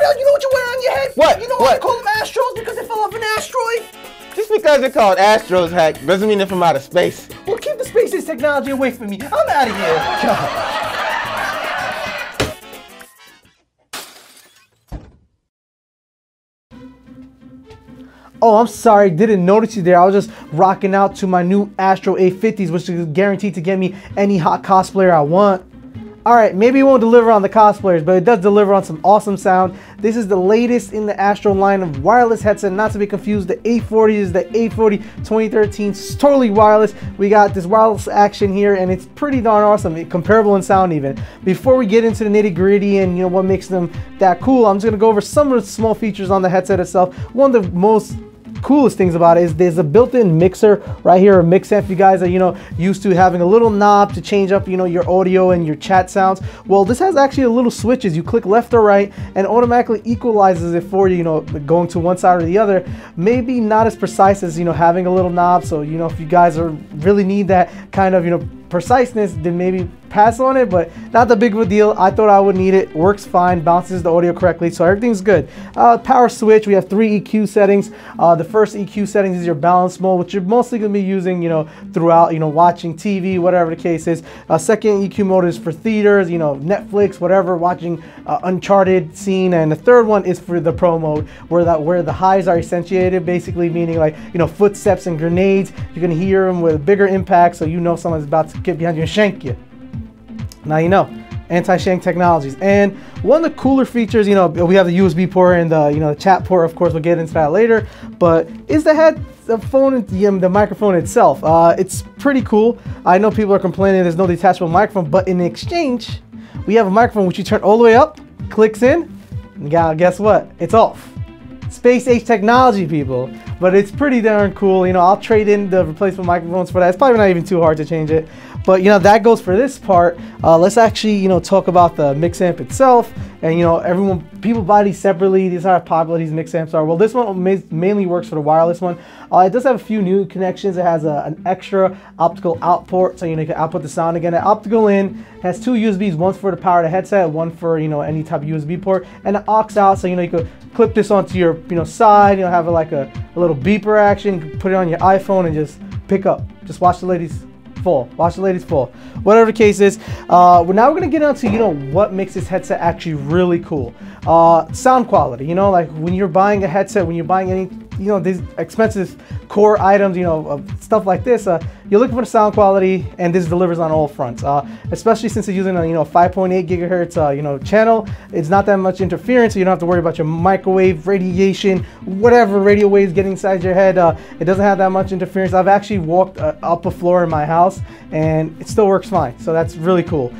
else? You know what you wear on your head? What? You know What? I call them Astros because they fell off an asteroid? Just because they're called Astros, heck, doesn't mean they're from outer space. Well, keep the space-age technology away from me. I'm out of here. Oh, I'm sorry, didn't notice you there. I was just rocking out to my new Astro A50s, which is guaranteed to get me any hot cosplayer I want. Alright, maybe it won't deliver on the cosplayers, but it does deliver on some awesome sound. This is the latest in the Astro line of wireless headset, not to be confused. The A40 is the A40 2013, it's totally wireless. We got this wireless action here, and it's pretty darn awesome, comparable in sound even. Before we get into the nitty gritty and what makes them that cool, I'm just gonna go over some of the small features on the headset itself. One of the most coolest things about it is there's a built-in mixer right here, a Mixamp. You guys are used to having a little knob to change up your audio and your chat sounds. Well, this has actually a little switches. You click left or right and automatically equalizes it for you, going to one side or the other. Maybe not as precise as having a little knob, so if you guys really need that kind of preciseness, then maybe pass on it, but not that big of a deal. I thought I would need it. Works fine, bounces the audio correctly, so everything's good. Power switch, we have 3 EQ settings. The first EQ settings is your balance mode, which you're mostly going to be using throughout watching TV, whatever the case is. Second EQ mode is for theaters, Netflix, whatever, watching Uncharted scene. And the third one is for the pro mode, where the highs are accentuated, basically meaning like footsteps and grenades. You're going to hear them with a bigger impact, so someone's about to get behind you and shank you. Now anti-shank technologies. And one of the cooler features, we have the USB port and the chat port. Of course, we'll get into that later. But is the phone and the microphone itself. It's pretty cool. I know people are complaining there's no detachable microphone, but in exchange, we have a microphone which you turn all the way up, clicks in, and guess what? It's off. Space-age technology, people. But it's pretty darn cool. I'll trade in the replacement microphones for that. It's probably not even too hard to change it. But that goes for this part. Let's actually talk about the Mixamp itself. And people buy these separately. These are how popular these Mixamps are. Well, this one mainly works for the wireless one. It does have a few new connections. It has an extra optical out port, so you can output the sound again. An optical in has 2 USBs. One's for the power of the headset, one for any type of USB port, and an aux out. So you could clip this onto your side. Have it like a little beeper action. You can put it on your iPhone and just pick up. Just watch the ladies fall. Watch the ladies fall. Whatever the case is. Now we're gonna get on to what makes this headset actually really cool. Sound quality. Like when you're buying a headset, when you're buying any these expensive core items, stuff like this, you're looking for the sound quality, and this delivers on all fronts. Especially since it's using a 5.8 gigahertz channel. It's not that much interference, so you don't have to worry about your microwave radiation, whatever radio waves getting inside your head. It doesn't have that much interference. I've actually walked up a floor in my house, and it still works fine. So that's really cool.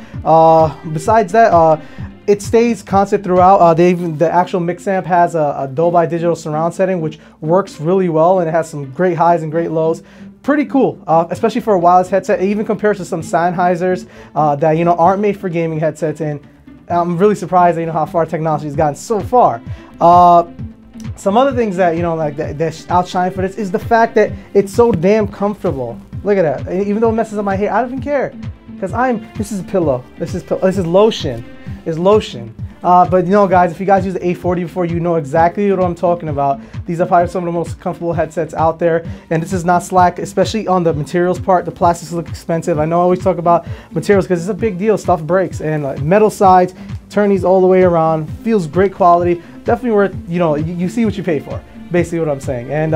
Besides that, it stays constant throughout. The actual Mixamp has a Dolby Digital surround setting, which works really well, and it has some great highs and great lows. Pretty cool, especially for a wireless headset. It even compares to some Sennheisers that aren't made for gaming headsets, and I'm really surprised at how far technology has gotten so far. Some other things that that outshine for this is the fact that it's so damn comfortable. Look at that. Even though it messes up my hair, I don't even care, because this is a pillow. This is lotion. Is lotion. But guys, if you guys use the A40 before, you know exactly what I'm talking about. These are probably some of the most comfortable headsets out there, and this is not slack, especially on the materials part. The plastics look expensive. I know I always talk about materials because it's a big deal. Stuff breaks, and metal sides, turn these all the way around. Feels great quality. Definitely worth, you see what you pay for. Basically what I'm saying. And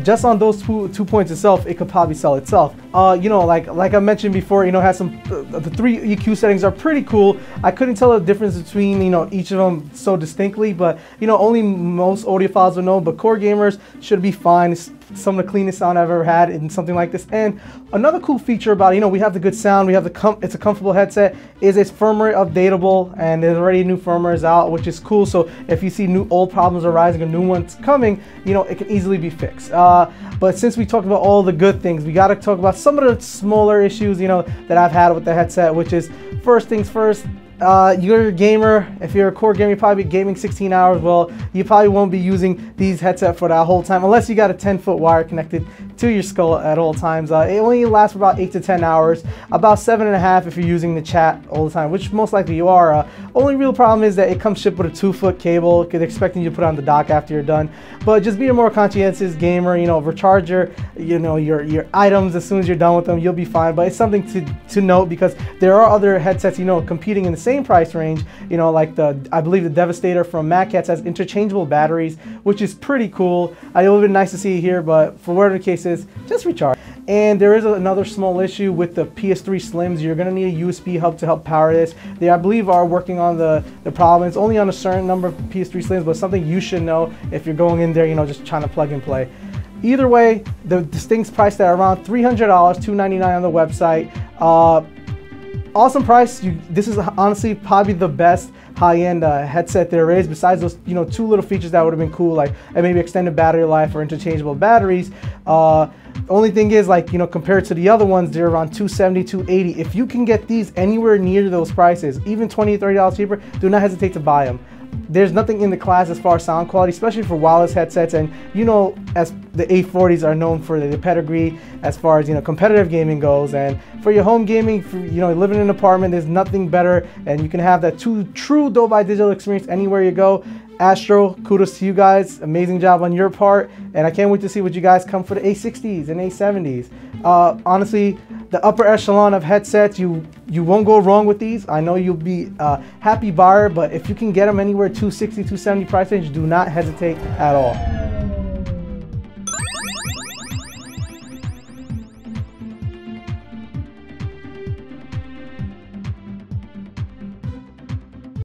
just on those two points itself, it could probably sell itself. Like I mentioned before, it has some the 3 EQ settings are pretty cool. I couldn't tell the difference between each of them so distinctly, but only most audiophiles will know. But core gamers should be fine. It's some of the cleanest sound I've ever had in something like this. And another cool feature about we have the good sound, we have it's a comfortable headset, is it's firmware updatable, and there's already new firmwares out, which is cool. So if you see old problems arising or new ones coming, it can easily be fixed. But since we talked about all the good things, we got to talk about some of the smaller issues that I've had with the headset, which is, first things first, you're a gamer. If you're a core gamer, you're probably gaming 16 hours. Well, you probably won't be using these headsets for that whole time, unless you got a 10-foot wire connected to your skull at all times. It only lasts for about 8 to 10 hours, about 7.5 if you're using the chat all the time, which most likely you are. Only real problem is that it comes shipped with a 2-foot cable, because they're expecting you to put it on the dock after you're done. But just be a more conscientious gamer, you know, recharge your items as soon as you're done with them, you'll be fine. But it's something to note, because there are other headsets, you know, competing in the same price range, you know, like I believe the Devastator from MacCats has interchangeable batteries, which is pretty cool. It would have been nice to see it here, but for whatever the case is, just recharge. And there is another small issue with the PS3 Slims. You're going to need a USB hub to help power this. They, I believe, are working on the problem. It's only on a certain number of PS3 Slims, but something you should know if you're going in there, you know, just trying to plug and play. Either way, this thing's priced at around $300, $299 on the website. Awesome price. This is honestly probably the best high-end headset there is, besides those, you know, 2 little features that would have been cool, like maybe extended battery life or interchangeable batteries. Only thing is, like, you know, compared to the other ones, they're around $270, $280. If you can get these anywhere near those prices, even $20, $30 cheaper, do not hesitate to buy them. There's nothing in the class as far as sound quality, especially for wireless headsets. And you know, as the A40s are known for the pedigree as far as, you know, competitive gaming goes. And for your home gaming, for, you know, living in an apartment, there's nothing better. And you can have that true Dolby Digital experience anywhere you go. Astro, kudos to you guys. Amazing job on your part. And I can't wait to see what you guys come for the A60s and A70s. Honestly, the upper echelon of headsets, you won't go wrong with these. I know you'll be a happy buyer, but if you can get them anywhere $260, $270 price range, do not hesitate at all.